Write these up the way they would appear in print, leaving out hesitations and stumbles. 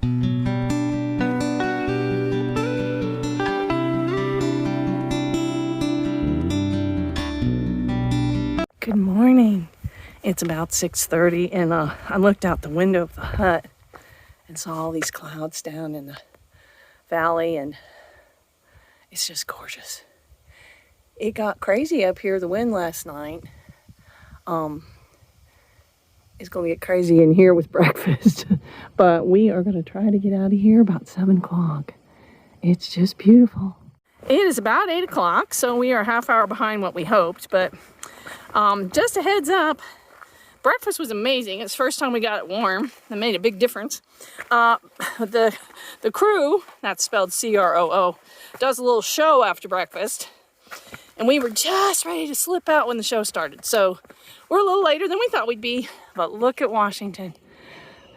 Good morning. It's about 6:30 and I looked out the window of the hut and saw all these clouds down in the valley, and it's just gorgeous. It got crazy up here, the wind last night. It's gonna get crazy in here with breakfast, but we are gonna try to get out of here about 7 o'clock. It's just beautiful. It is about 8 o'clock, so we are a half hour behind what we hoped, but just a heads up, breakfast was amazing. It's the first time we got it warm. That made a big difference. The crew, that's spelled C-R-O-O, does a little show after breakfast, and we were just ready to slip out when the show started. So we're a little later than we thought we'd be, but look at Washington.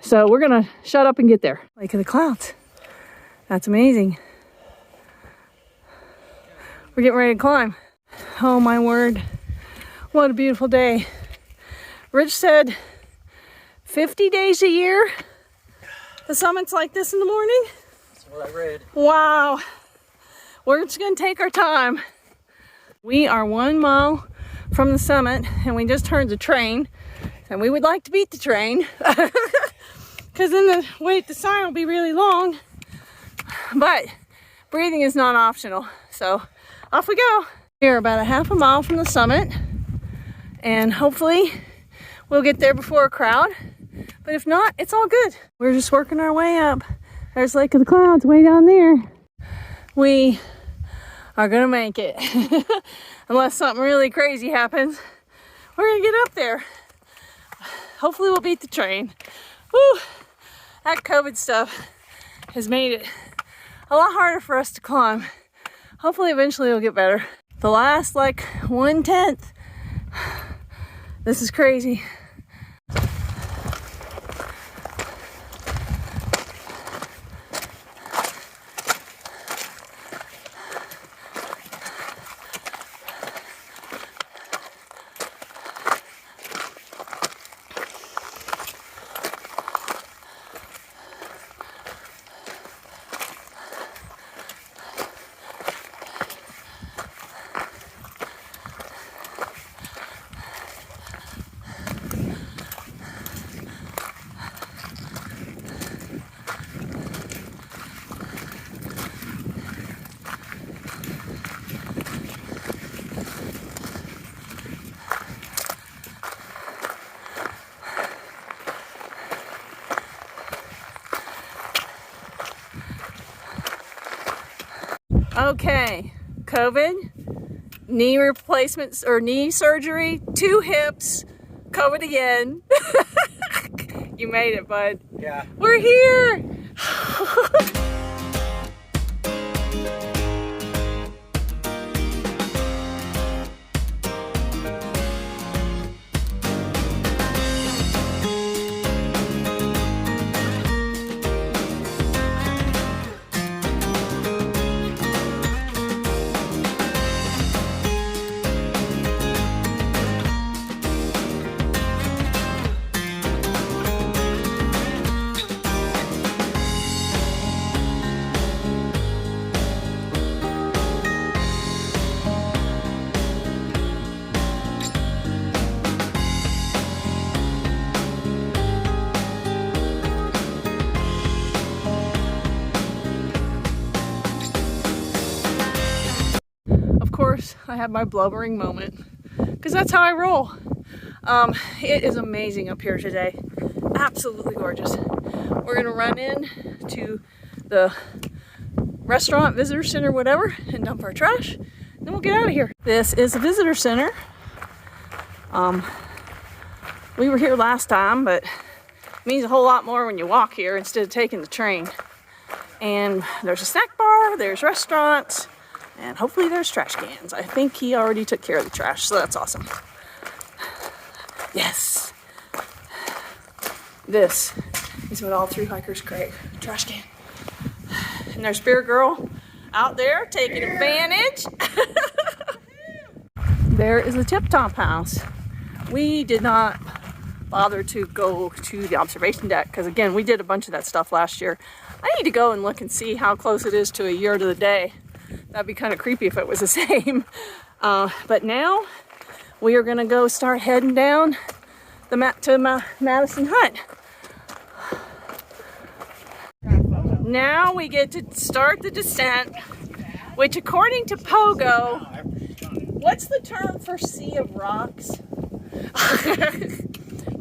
So we're gonna shut up and get there. Lake of the Clouds. That's amazing. We're getting ready to climb. Oh my word. What a beautiful day. Rich said 50 days a year the summit's like this in the morning. That's what I read. Wow. We're just gonna take our time. We are 1 mile from the summit and we just heard the train, and we would like to beat the train because then the wait, the sign will be really long, but breathing is not optional. So off we go. We're about a half a mile from the summit, and hopefully we'll get there before a crowd, but if not, it's all good. We're just working our way up. There's Lake of the Clouds way down there. We are gonna make it. Unless something really crazy happens, we're gonna get up there. Hopefully we'll beat the train. Whew. That COVID stuff has made it a lot harder for us to climb. Hopefully eventually it'll get better. The last like 1/10. This is crazy. Okay, COVID, knee replacements or knee surgery, 2 hips, COVID again. You made it, bud. Yeah. We're here. I have my blubbering moment because that's how I roll. It is amazing up here today. Absolutely gorgeous. We're gonna run in to the restaurant, visitor center, whatever, and dump our trash. Then we'll get out of here. This is a visitor center. We were here last time, but it means a whole lot more when you walk here instead of taking the train. And there's a snack bar, there's restaurants, and hopefully there's trash cans. I think he already took care of the trash, so that's awesome. Yes. This is what all through hikers crave, trash can. And there's Beer Girl out there taking advantage. There is the Tip Top House. We did not bother to go to the observation deck because, again, we did a bunch of that stuff last year. I need to go and look and see how close it is to a year to the day. That'd be kind of creepy if it was the same. But now we are going to go start heading down to Madison Hut. Now we get to start the descent, which according to Pogo, what's the term for sea of rocks?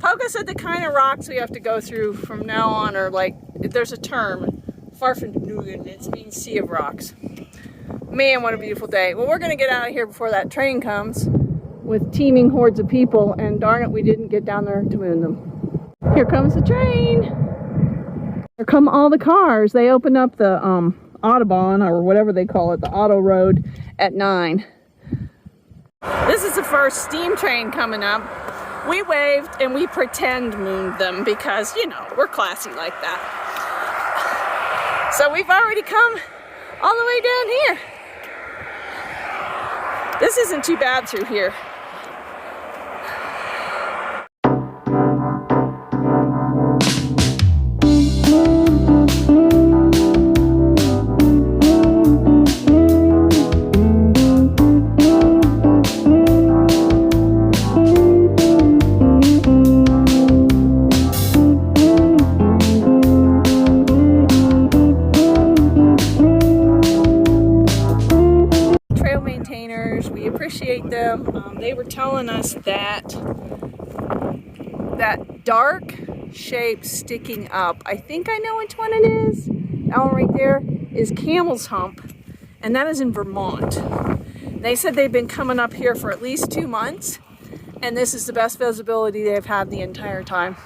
Pogo said the kind of rocks we have to go through from now on are like, there's a term, Farfennugen, it means sea of rocks. Man, what a beautiful day. Well, we're going to get out of here before that train comes with teeming hordes of people, and darn it, we didn't get down there to moon them. Here comes the train. Here come all the cars. They opened up the Autobahn, or whatever they call it, the auto road, at 9. This is the first steam train coming up. We waved and we pretend mooned them because, you know, we're classy like that. So we've already come all the way down here. This isn't too bad through here. We appreciate them. They were telling us that dark shape sticking up, I think I know which one it is. That one right there is Camel's Hump, and that is in Vermont. They said they've been coming up here for at least 2 months, and this is the best visibility they've had the entire time.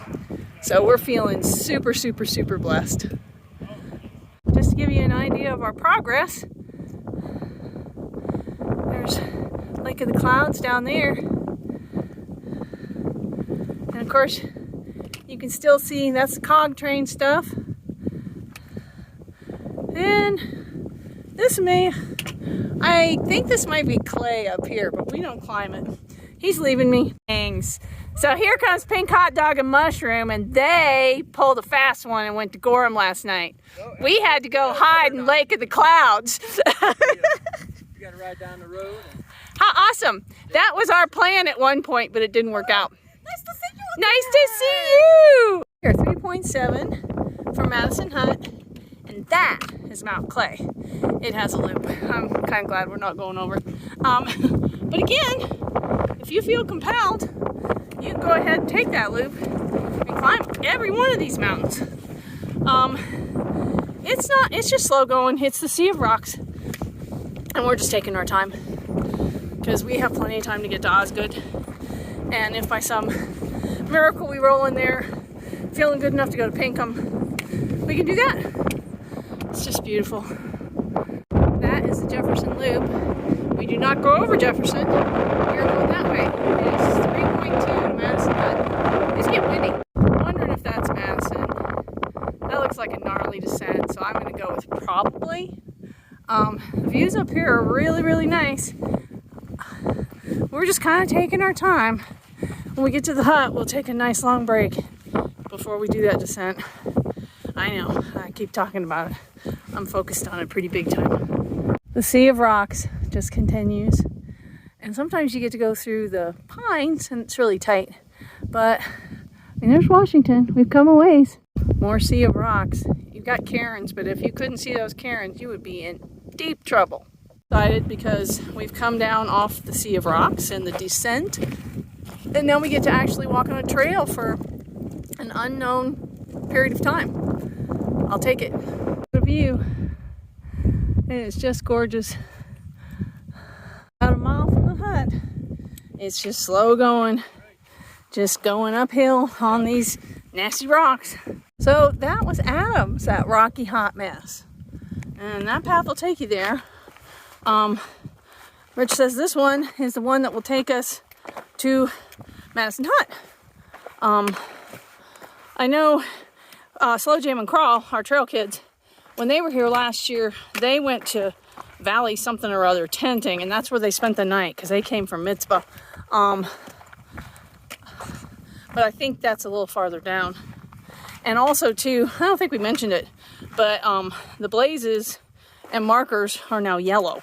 So we're feeling super, super, super blessed. Just to give you an idea of our progress, there's Lake of the Clouds down there. And of course, you can still see that's the cog train stuff. And this I think this might be clay up here, but we don't climb it. He's leaving me. Thanks. So here comes Pink Hot Dog and Mushroom, and they pulled a fast one and went to Gorham last night. We had to go hide in Lake of the Clouds. You got to ride down the road. How awesome. That was our plan at one point, but it didn't work out. Nice to see you. Nice to see you. Here, 3.7 from Madison Hut, and that is Mount Clay. It has a loop. I'm kind of glad we're not going over. But again, if you feel compelled, you can go ahead and take that loop and climb every one of these mountains. It's just slow going. It's the sea of rocks, and we're just taking our time because we have plenty of time to get to Osgood. And if by some miracle we roll in there feeling good enough to go to Pinkham, we can do that. It's just beautiful. That is the Jefferson Loop. We do not go over Jefferson. We're going that way. It's 3.2 to Madison Hut. It's getting windy. I'm wondering if that's Madison. That looks like a gnarly descent, so I'm going to go with probably. The views up here are really, really nice. We're just kind of taking our time. When we get to the hut, we'll take a nice long break before we do that descent. I know, I keep talking about it. I'm focused on it pretty big time. The sea of rocks just continues. And sometimes you get to go through the pines and it's really tight. But, I mean, there's Washington. We've come a ways. More sea of rocks. You've got cairns, but if you couldn't see those cairns, you would be in deep trouble. Excited because we've come down off the sea of rocks and the descent. And now we get to actually walk on a trail for an unknown period of time. I'll take it. The view. It is just gorgeous. About a mile from the hut. It's just slow going. Just going uphill on these nasty rocks. So that was Adams, that rocky hot mess. And that path will take you there. Rich says this one is the one that will take us to Madison Hut. I know Slow Jam and Crawl, our trail kids, when they were here last year, they went to Valley something or other tenting, and that's where they spent the night because they came from Mitzvah. But but I think that's a little farther down. And also too, I don't think we mentioned it, but the blazes and markers are now yellow.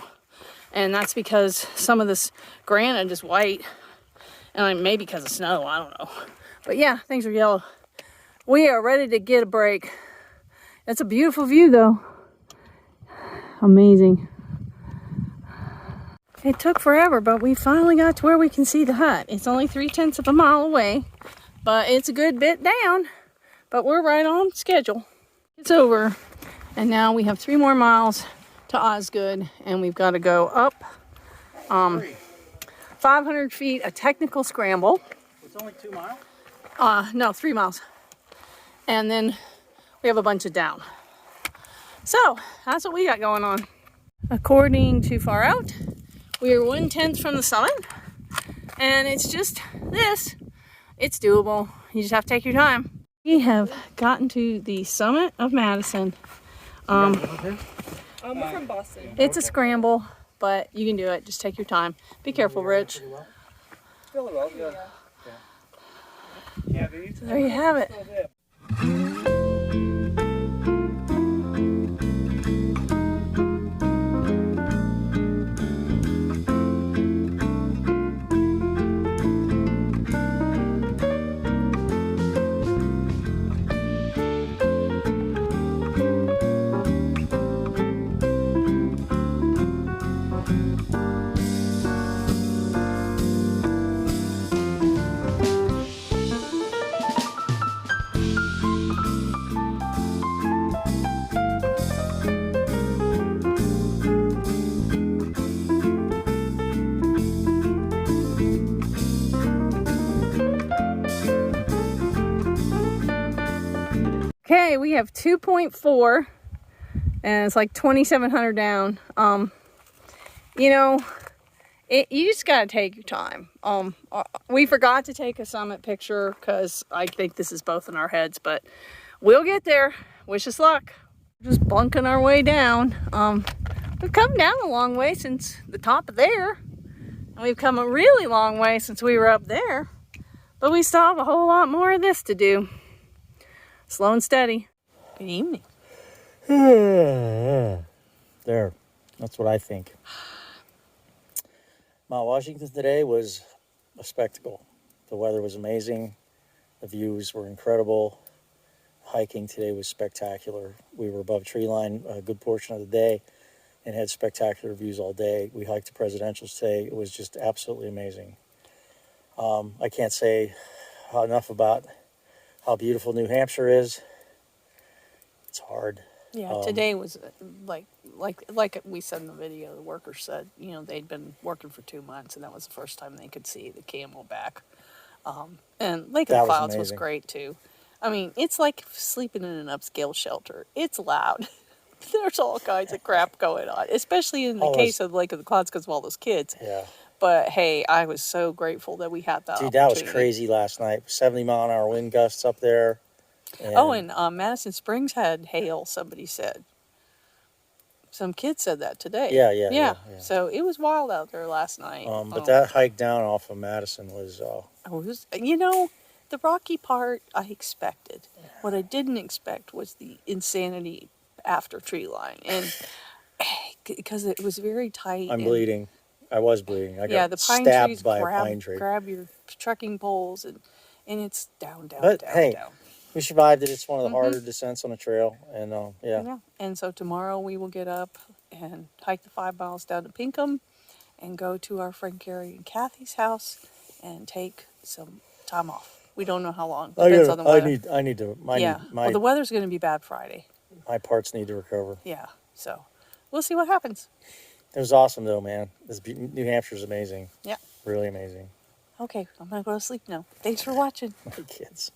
And that's because some of this granite is white, and maybe because of snow, I don't know. But yeah, things are yellow. We are ready to get a break. It's a beautiful view though. Amazing. It took forever, but we finally got to where we can see the hut. It's only 3/10 of a mile away, but it's a good bit down, but we're right on schedule. It's over, and now we have 3 more miles to Osgood, and we've got to go up 500 feet, a technical scramble. It's only 2 miles? No, 3 miles. And then we have a bunch of down. So that's what we got going on. According to Far Out, we are 1/10 from the summit, and it's just this. It's doable. You just have to take your time. We have gotten to the summit of Madison. I'm from Boston. It's a scramble, but you can do it. Just take your time. Be careful, Rich. Fairly well, yeah. So there you have it. Okay, we have 2.4, and it's like 2,700 down. You know, you just gotta take your time. We forgot to take a summit picture because I think this is both in our heads, but we'll get there. Wish us luck. Just bunking our way down. We've come down a long way since the top of there, and we've come a really long way since we were up there, but we still have a whole lot more of this to do. Slow and steady. Good evening. There. That's what I think. Mount Washington today was a spectacle. The weather was amazing. The views were incredible. Hiking today was spectacular. We were above tree line a good portion of the day and had spectacular views all day. We hiked to Presidentials today. It was just absolutely amazing. I can't say enough about how beautiful New Hampshire is. It's hard. Yeah, today was like we said in the video, the workers said, you know, they'd been working for 2 months, and that was the first time they could see the Camelback. And Lake of the Clouds was great too. I mean, it's like sleeping in an upscale shelter. It's loud. There's all kinds of crap going on, especially in the case of Lake of the Clouds because of all those kids. Yeah. But hey, I was so grateful that we had that. Dude, that was crazy last night. 70-mile-an-hour wind gusts up there. And Madison Springs had hail, somebody said. Some kid said that today. Yeah. So it was wild out there last night. But that hike down off of Madison was... you know, the rocky part I expected. Yeah. What I didn't expect was the insanity after tree line. And because it was very tight. I'm bleeding. I was bleeding. I got the pine stabbed trees by a pine tree. Grab your trekking poles, and it's down. But hey, we survived it. It's one of the harder descents on the trail, and yeah. And so tomorrow we will get up and hike the 5 miles down to Pinkham, and go to our friend Carrie and Kathy's house, and take some time off. We don't know how long. Depends on the weather. I need to. Well, the weather's going to be bad Friday. My parts need to recover. Yeah. So we'll see what happens. It was awesome, though, man. New Hampshire's amazing. Yeah. Really amazing. Okay, I'm going to go to sleep now. Thanks for watching. My kids.